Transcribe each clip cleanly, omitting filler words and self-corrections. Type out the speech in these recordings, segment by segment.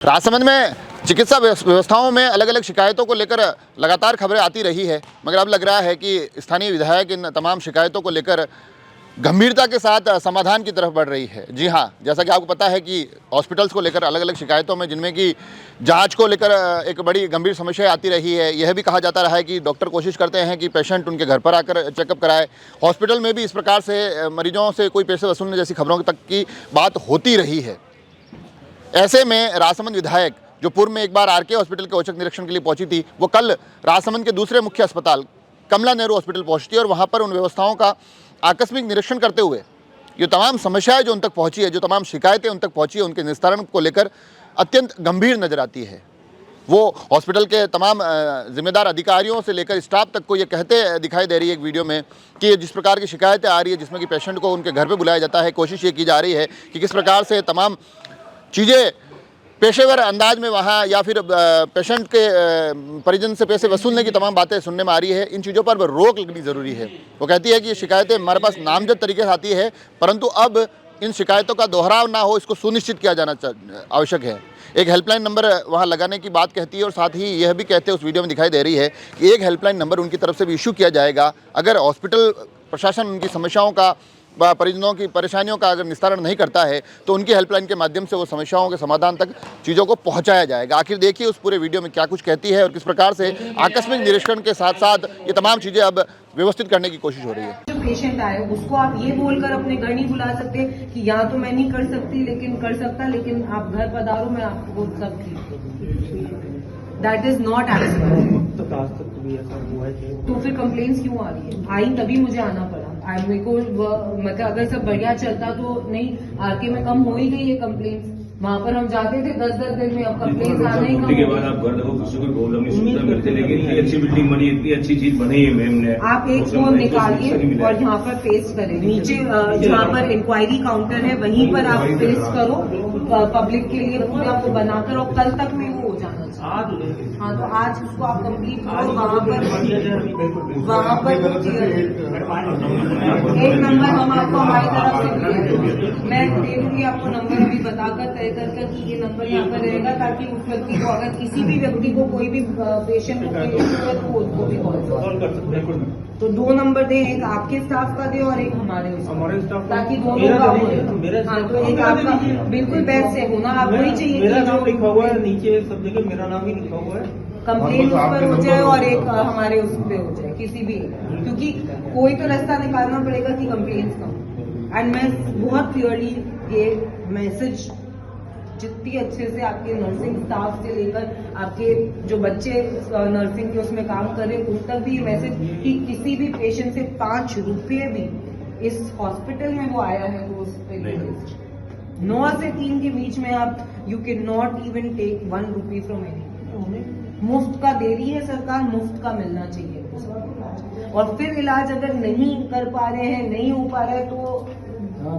राजसमंद में चिकित्सा व्यवस्थाओं में अलग अलग शिकायतों को लेकर लगातार खबरें आती रही है, मगर अब लग रहा है कि स्थानीय विधायक इन तमाम शिकायतों को लेकर गंभीरता के साथ समाधान की तरफ बढ़ रही है। जी हाँ, जैसा कि आपको पता है कि हॉस्पिटल्स को लेकर अलग अलग शिकायतों में, जिनमें कि जांच को लेकर एक बड़ी गंभीर समस्या आती रही है। यह भी कहा जाता रहा है कि डॉक्टर कोशिश करते हैं कि पेशेंट उनके घर पर आकर चेकअप कराए। हॉस्पिटल में भी इस प्रकार से मरीजों से कोई पैसे वसूलने जैसी खबरों तक की बात होती रही है। ऐसे में राजसमंद विधायक, जो पूर्व में एक बार आरके हॉस्पिटल के औचक निरीक्षण के लिए पहुंची थी, वो कल राजसमंद के दूसरे मुख्य अस्पताल कमला नेहरू हॉस्पिटल पहुंची और वहां पर उन व्यवस्थाओं का आकस्मिक निरीक्षण करते हुए ये तमाम समस्याएं जो उन तक पहुंची है, जो तमाम शिकायतें उन तक पहुंची है, उनके निस्तारण को लेकर अत्यंत गंभीर नजर आती है। वो हॉस्पिटल के तमाम जिम्मेदार अधिकारियों से लेकर स्टाफ तक को ये कहते दिखाई दे रही है एक वीडियो में कि जिस प्रकार की शिकायतें आ रही है, जिसमें कि पेशेंट को उनके घर पर बुलाया जाता है, कोशिश ये की जा रही है कि किस प्रकार से तमाम चीज़ें पेशेवर अंदाज में वहाँ या फिर पेशेंट के परिजन से पैसे वसूलने की तमाम बातें सुनने में आ रही है। इन चीज़ों पर रोक लगनी ज़रूरी है। वो कहती है कि ये शिकायतें हमारे पास नामजद तरीके से आती है, परंतु अब इन शिकायतों का दोहराव ना हो, इसको सुनिश्चित किया जाना आवश्यक है। एक हेल्पलाइन नंबर वहाँ लगाने की बात कहती है और साथ ही यह भी कहते हैं, उस वीडियो में दिखाई दे रही है कि एक हेल्पलाइन नंबर उनकी तरफ से भी इशू किया जाएगा। अगर हॉस्पिटल प्रशासन उनकी समस्याओं का, परिजनों की परेशानियों का अगर निस्तारण नहीं करता है, तो उनकी हेल्पलाइन के माध्यम से वो समस्याओं के समाधान तक चीज़ों को पहुंचाया जाएगा। आखिर देखिए उस पूरे वीडियो में क्या कुछ कहती है और किस प्रकार से आकस्मिक निरीक्षण के साथ साथ ये तमाम चीज़ें अब व्यवस्थित करने की कोशिश हो रही है। जो पेशेंट आए उसको आप ये बोलकर अपने घर नहीं बुला सकते कि यहाँ तो मैं नहीं कर सकती लेकिन कर सकता, लेकिन आप घर पधारो, मैं आपको सब ठीक। That is not acceptable. तो फिर कंप्लेंट्स क्यों आ रही है? आई तभी मुझे आना पड़ा। मेरे को मतलब अगर सब बढ़िया चलता तो नहीं, आरके में कम हो ही गई है कंप्लेंट्स। वहाँ पर हम जाते थे 10-10 दिन में, अब कंप्लेंट्स आने ही कम। के बाद आप घर देखो, किसी कोई प्रॉब्लम नहीं, सुविधा मिलती, लेकिन इतनी अच्छी बिल्डिंग बनी, इतनी अच्छी चीज बनी है मैम ने। आप एक फॉर्म निकालिए और यहाँ पर पेस्ट करें। नीचे जहाँ पर इंक्वायरी काउंटर है वहीं पर आप पेस्ट करो पब्लिक के लिए पूरे आपको बनाकर, और कल तक में वो हो जाना चाहिए। हाँ, तो आज उसको आप कंप्लीट करो। वहाँ पर एक नंबर हम आपको हमारी तरफ से मैं दे दूंगी आपको नंबर अभी बताकर तय करके कि ये नंबर यहाँ पर रहेगा, ताकि उस व्यक्ति को, अगर किसी भी व्यक्ति को, कोई भी पेशेंट को कोई जरूरत हो उसको भी कॉल कर सकते। तो 2 नंबर दे, एक आपके स्टाफ का दे और एक हमारे स्टाफ, ताकि दोनों का हो। हाँ, तो एक आपका बिल्कुल बेस्ट से होना आप वही चाहिए। मेरा नाम लिखा हुआ है नीचे सब जगह, मेरा नाम ही लिखा हुआ है। कंप्लेंट उस पर हो जाए और एक हमारे उस पे हो जाए, किसी भी, क्योंकि कोई तो रास्ता निकालना पड़ेगा कि कंप्लेंट्स कम। एंड मैं बहुत क्लियरली ये मैसेज जितनी अच्छे से आपके नर्सिंग स्टाफ से लेकर आपके जो बच्चे नर्सिंग के उसमें काम कर रहे हैं उन तक भी ये मैसेज कि किसी भी पेशेंट से 5 रुपये भी इस हॉस्पिटल में वो आया है तो उस पे 9 से 3 के बीच में आप you can not even take 1 rupee from any. मुफ्त का दे रही है सरकार, मुफ्त का मिलना चाहिए। और फिर इलाज अगर नहीं कर पा रहे हैं, नहीं हो पा रहा है, तो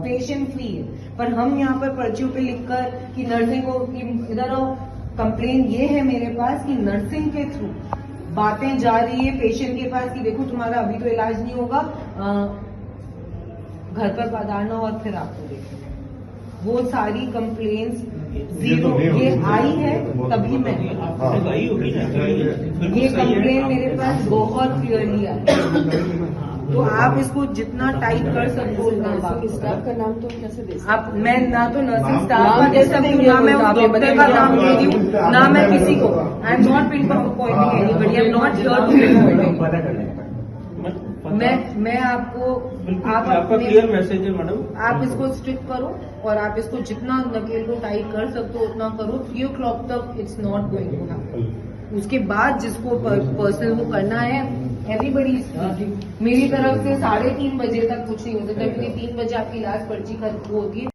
पेशेंट फ्री है। पर हम यहाँ पर पर्चियों पे लिखकर कि नर्सिंग को इधर कंप्लेन ये है मेरे पास कि नर्सिंग के थ्रू बातें जा रही है पेशेंट के पास कि देखो तुम्हारा अभी तो इलाज नहीं होगा, घर पर पधारना और फिर आपको देखो। वो सारी कंप्लेन्स जीरो ये आई है, तभी मैं ये कंप्लेन मेरे पास बहुत क्लियरली आई। तो आप इसको जितना टाइट कर सकते हो उतना। स्टाफ का नाम तो कैसे दे सकते? आप, मैं ना तो नर्सिंग स्टाफ का दे सकती हूँ, ना मैं उस डॉक्टर का नाम दे रही हूँ, ना मैं किसी को। I am not pin pointing anybody, I am not here to pin pointing. मैं आपको, आपका क्लियर मैसेज है मैडम, आप इसको स्ट्रिक्ट करो और आप इसको जितना नकेल को टाइट कर सकते हो उतना करो। 3 o'clock तक it's not going to happen. उसके बाद जिसको पर्सनल वो करना है, एवरीबडी, मेरी तरफ से 3:30 बजे तक कुछ नहीं हो सकता, क्योंकि 3 बजे आपकी लास्ट पर्ची खत्म होती है।